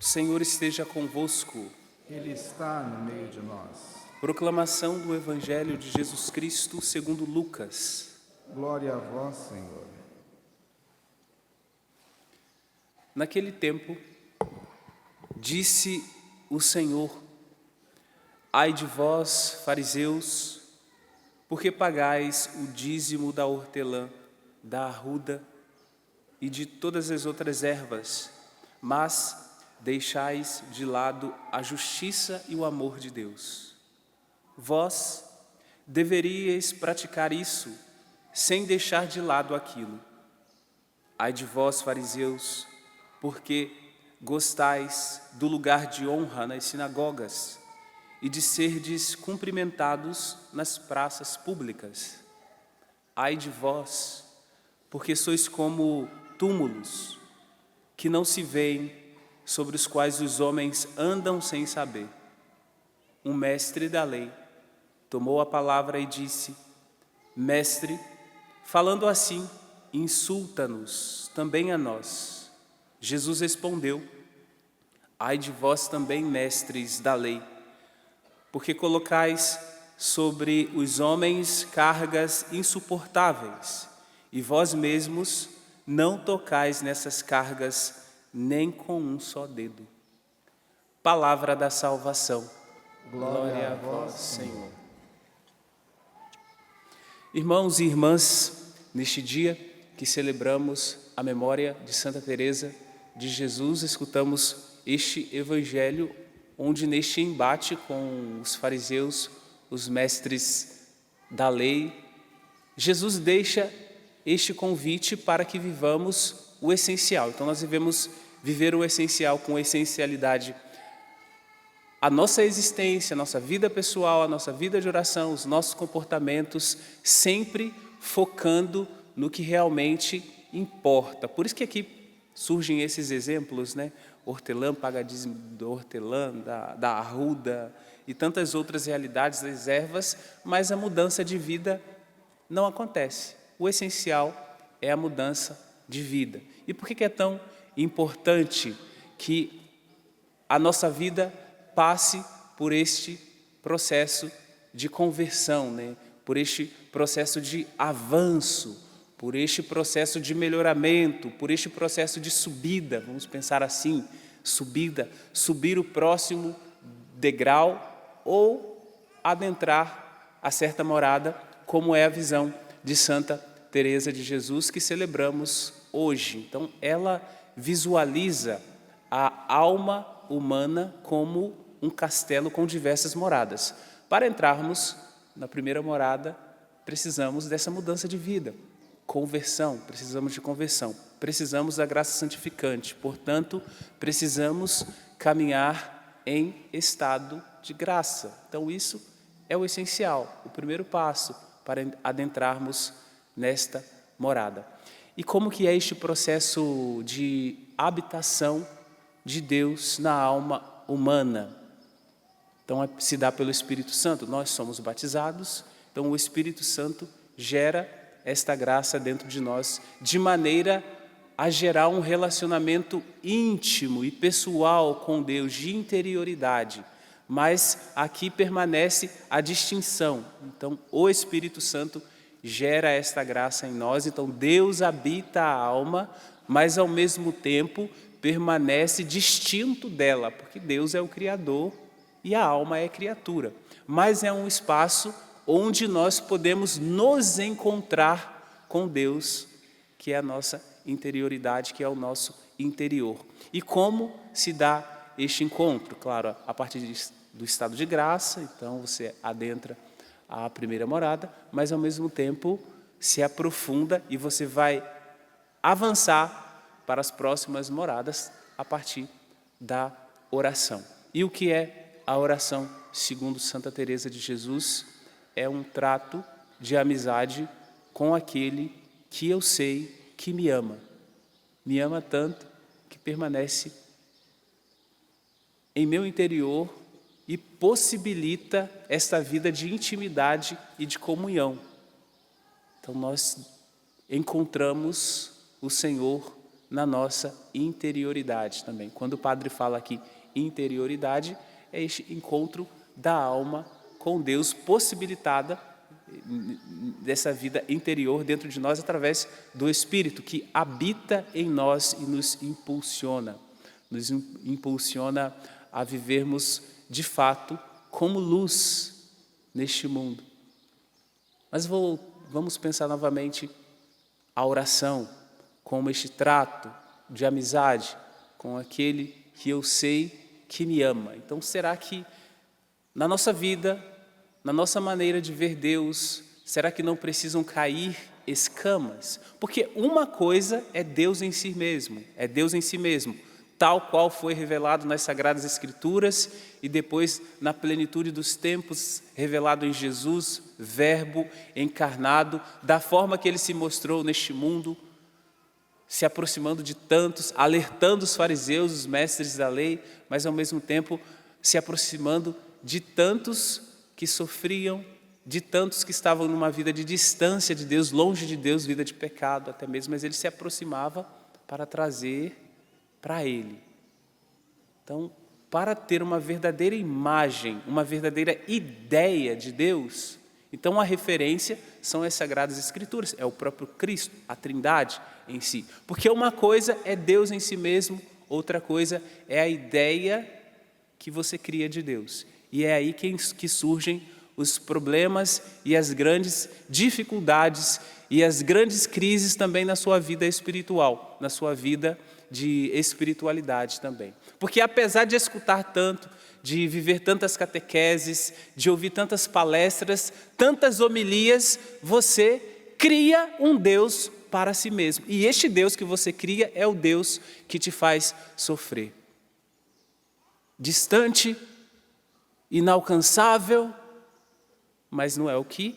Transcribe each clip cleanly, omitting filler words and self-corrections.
Senhor esteja convosco. Ele está no meio de nós. Proclamação do Evangelho de Jesus Cristo segundo Lucas. Glória a vós, Senhor. Naquele tempo, disse o Senhor: Ai de vós, fariseus, porque pagais o dízimo da hortelã, da arruda e de todas as outras ervas, mas deixais de lado a justiça e o amor de Deus. Vós deveríeis praticar isso, sem deixar de lado aquilo. Ai de vós, fariseus, porque gostais do lugar de honra nas sinagogas e de serdes cumprimentados nas praças públicas. Ai de vós, porque sois como túmulos que não se veem, sobre os quais os homens andam sem saber. Um mestre da lei tomou a palavra e disse: Mestre, falando assim, insulta-nos também a nós. Jesus respondeu: Ai de vós também, mestres da lei, porque colocais sobre os homens cargas insuportáveis, e vós mesmos não tocais nessas cargas nem com um só dedo. Palavra da salvação. Glória a vós, Senhor. Irmãos e irmãs, neste dia que celebramos a memória de Santa Teresa de Jesus, escutamos este evangelho onde neste embate com os fariseus, os mestres da lei, Jesus deixa este convite para que vivamos o essencial. Então nós devemos viver o essencial com essencialidade. A nossa existência, a nossa vida pessoal, a nossa vida de oração, os nossos comportamentos, sempre focando no que realmente importa. Por isso que aqui surgem esses exemplos, né? Hortelã, paga dízimo do hortelã, da arruda e tantas outras realidades das ervas, mas a mudança de vida não acontece. O essencial é a mudança de vida. E por que é tão importante que a nossa vida passe por este processo de conversão, né? Por este processo de avanço, por este processo de melhoramento, por este processo de subida, vamos pensar assim, subida, subir o próximo degrau ou adentrar a certa morada, como é a visão de Santa Teresa de Jesus que celebramos hoje. Então, ela visualiza a alma humana como um castelo com diversas moradas. Para entrarmos na primeira morada, precisamos dessa mudança de vida. Conversão, precisamos de conversão. Precisamos da graça santificante. Portanto, precisamos caminhar em estado de graça. Então, isso é o essencial, o primeiro passo para adentrarmos nesta morada. E como que é este processo de habitação de Deus na alma humana? Então, se dá pelo Espírito Santo. Nós somos batizados, então o Espírito Santo gera esta graça dentro de nós, de maneira a gerar um relacionamento íntimo e pessoal com Deus, de interioridade. Mas aqui permanece a distinção. Então, o Espírito Santo gera esta graça em nós. Então, Deus habita a alma, mas ao mesmo tempo permanece distinto dela, porque Deus é o Criador e a alma é criatura. Mas é um espaço onde nós podemos nos encontrar com Deus, que é a nossa interioridade, que é o nosso interior. E como se dá este encontro? Claro, a partir do estado de graça, então você adentra a primeira morada, mas ao mesmo tempo se aprofunda e você vai avançar para as próximas moradas a partir da oração. E o que é a oração? Segundo Santa Teresa de Jesus, é um trato de amizade com aquele que eu sei que me ama. Me ama tanto que permanece em meu interior e possibilita esta vida de intimidade e de comunhão. Então nós encontramos o Senhor na nossa interioridade também. Quando o padre fala aqui interioridade, é este encontro da alma com Deus, possibilitada dessa vida interior dentro de nós através do Espírito, que habita em nós e nos impulsiona a vivermos de fato como luz neste mundo. Mas vamos pensar novamente a oração como este trato de amizade com aquele que eu sei que me ama. Então, será que na nossa vida, na nossa maneira de ver Deus, será que não precisam cair escamas? Porque uma coisa é Deus em si mesmo, tal qual foi revelado nas Sagradas Escrituras e depois na plenitude dos tempos revelado em Jesus, Verbo encarnado, da forma que Ele se mostrou neste mundo, se aproximando de tantos, alertando os fariseus, os mestres da lei, mas ao mesmo tempo se aproximando de tantos que sofriam, de tantos que estavam numa vida de distância de Deus, longe de Deus, vida de pecado até mesmo, mas Ele se aproximava para trazer para Ele. Então, para ter uma verdadeira imagem, uma verdadeira ideia de Deus, então a referência são as Sagradas Escrituras, é o próprio Cristo, a Trindade em si. Porque uma coisa é Deus em si mesmo, outra coisa é a ideia que você cria de Deus. E é aí que surgem os problemas e as grandes dificuldades e as grandes crises também na sua vida espiritual, na sua vida de espiritualidade também. Porque apesar de escutar tanto, de viver tantas catequeses, de ouvir tantas palestras, tantas homilias, você cria um Deus para si mesmo. E este Deus que você cria é o Deus que te faz sofrer. Distante, inalcançável, mas não é o que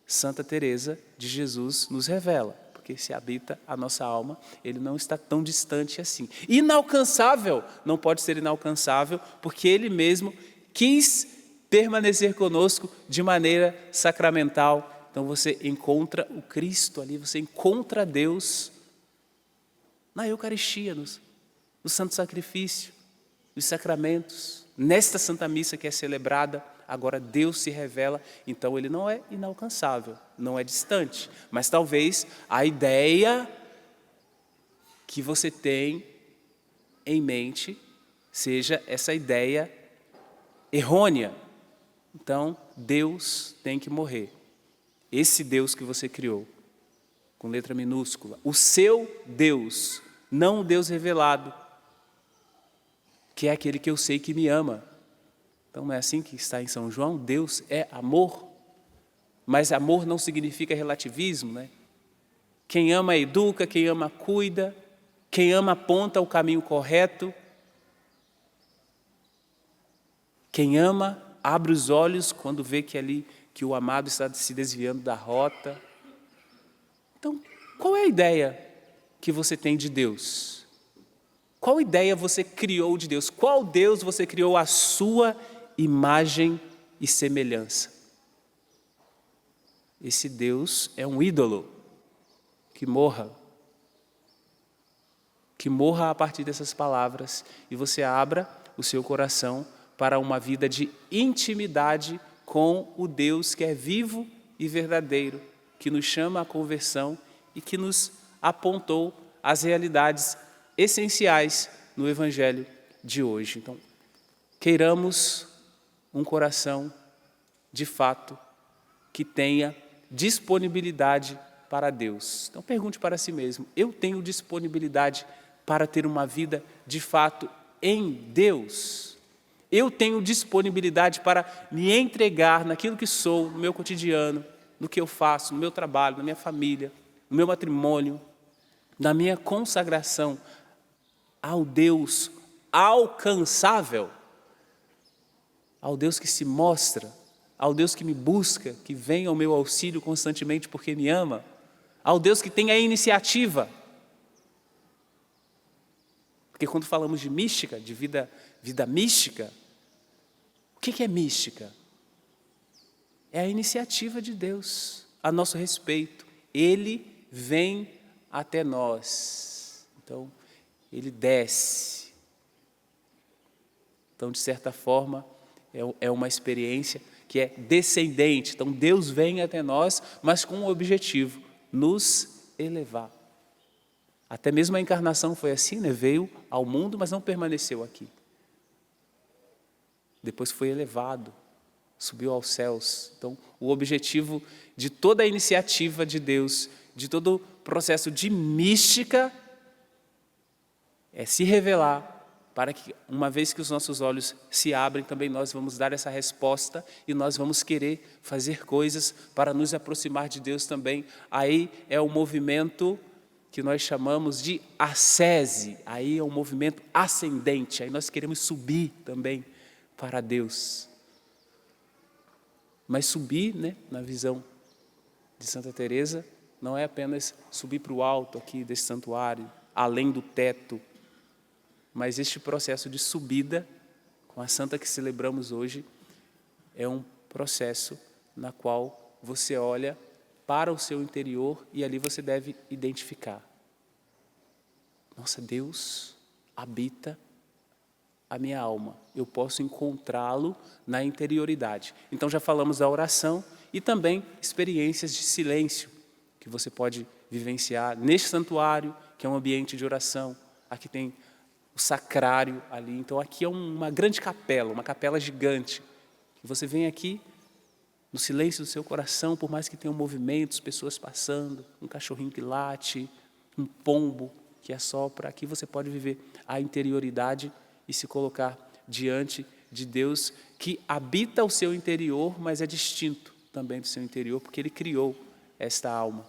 Santa Teresa de Jesus nos revela, porque se habita a nossa alma, Ele não está tão distante assim. Inalcançável, não pode ser inalcançável, porque Ele mesmo quis permanecer conosco de maneira sacramental. Então você encontra o Cristo ali, você encontra Deus na Eucaristia, no Santo Sacrifício, nos sacramentos, nesta Santa Missa que é celebrada. Agora Deus se revela, então Ele não é inalcançável, não é distante, mas talvez a ideia que você tem em mente seja essa ideia errônea. Então Deus tem que morrer. Esse Deus que você criou, com letra minúscula, o seu Deus, não o Deus revelado, que é aquele que eu sei que me ama. Então, não é assim que está em São João? Deus é amor, mas amor não significa relativismo, né? Quem ama educa, quem ama cuida, quem ama aponta o caminho correto, quem ama abre os olhos quando vê que o amado está se desviando da rota. Então, qual é a ideia que você tem de Deus? Qual ideia você criou de Deus? Qual Deus você criou a sua imagem e semelhança? Esse Deus é um ídolo. Que morra a partir dessas palavras e você abra o seu coração para uma vida de intimidade com o Deus que é vivo e verdadeiro, que nos chama à conversão e que nos apontou as realidades essenciais no Evangelho de hoje. Então, queiramos um coração, de fato, que tenha disponibilidade para Deus. Então pergunte para si mesmo, eu tenho disponibilidade para ter uma vida, de fato, em Deus? Eu tenho disponibilidade para me entregar naquilo que sou, no meu cotidiano, no que eu faço, no meu trabalho, na minha família, no meu matrimônio, na minha consagração ao Deus alcançável, ao Deus que se mostra, ao Deus que me busca, que vem ao meu auxílio constantemente porque me ama, ao Deus que tem a iniciativa. Porque quando falamos de mística, de vida mística, o que é mística? É a iniciativa de Deus a nosso respeito. Ele vem até nós. Então, ele desce. Então, de certa forma, é uma experiência que é descendente. Então, Deus vem até nós, mas com um objetivo, nos elevar. Até mesmo a encarnação foi assim, né? Veio ao mundo, mas não permaneceu aqui. Depois foi elevado, subiu aos céus. Então, o objetivo de toda a iniciativa de Deus, de todo o processo de mística, é se revelar para que, uma vez que os nossos olhos se abrem, também nós vamos dar essa resposta e nós vamos querer fazer coisas para nos aproximar de Deus também. Aí é o movimento que nós chamamos de ascese, aí é um movimento ascendente, aí nós queremos subir também para Deus. Mas subir, né, na visão de Santa Teresa, não é apenas subir para o alto aqui desse santuário, além do teto, mas este processo de subida, com a santa que celebramos hoje, é um processo na qual você olha para o seu interior e ali você deve identificar. Nossa, Deus habita a minha alma. Eu posso encontrá-lo na interioridade. Então já falamos da oração e também experiências de silêncio que você pode vivenciar neste santuário, que é um ambiente de oração. Aqui tem o sacrário ali. Então aqui é uma grande capela, uma capela gigante. Você vem aqui no silêncio do seu coração, por mais que tenham movimentos, pessoas passando, um cachorrinho que late, um pombo que assopra, aqui você pode viver a interioridade e se colocar diante de Deus que habita o seu interior, mas é distinto também do seu interior, porque Ele criou esta alma,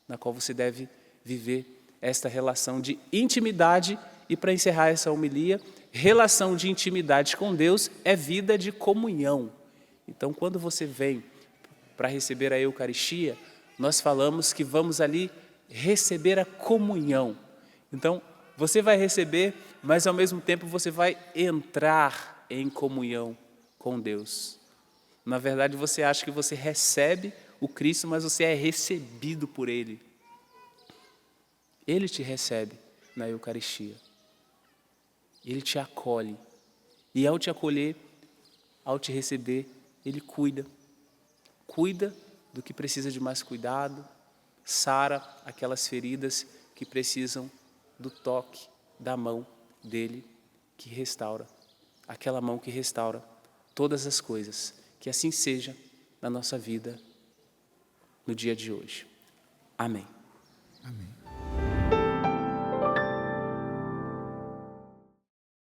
na qual você deve viver esta relação de intimidade. E para encerrar essa homilia, relação de intimidade com Deus é vida de comunhão. Então, quando você vem para receber a Eucaristia, nós falamos que vamos ali receber a comunhão. Então, você vai receber, mas ao mesmo tempo você vai entrar em comunhão com Deus. Na verdade, você acha que você recebe o Cristo, mas você é recebido por Ele. Ele te recebe na Eucaristia. Ele te acolhe. E ao te acolher, ao te receber, Ele cuida. Cuida do que precisa de mais cuidado, sara aquelas feridas que precisam do toque da mão dele que restaura. Aquela mão que restaura todas as coisas. Que assim seja na nossa vida no dia de hoje. Amém. Amém.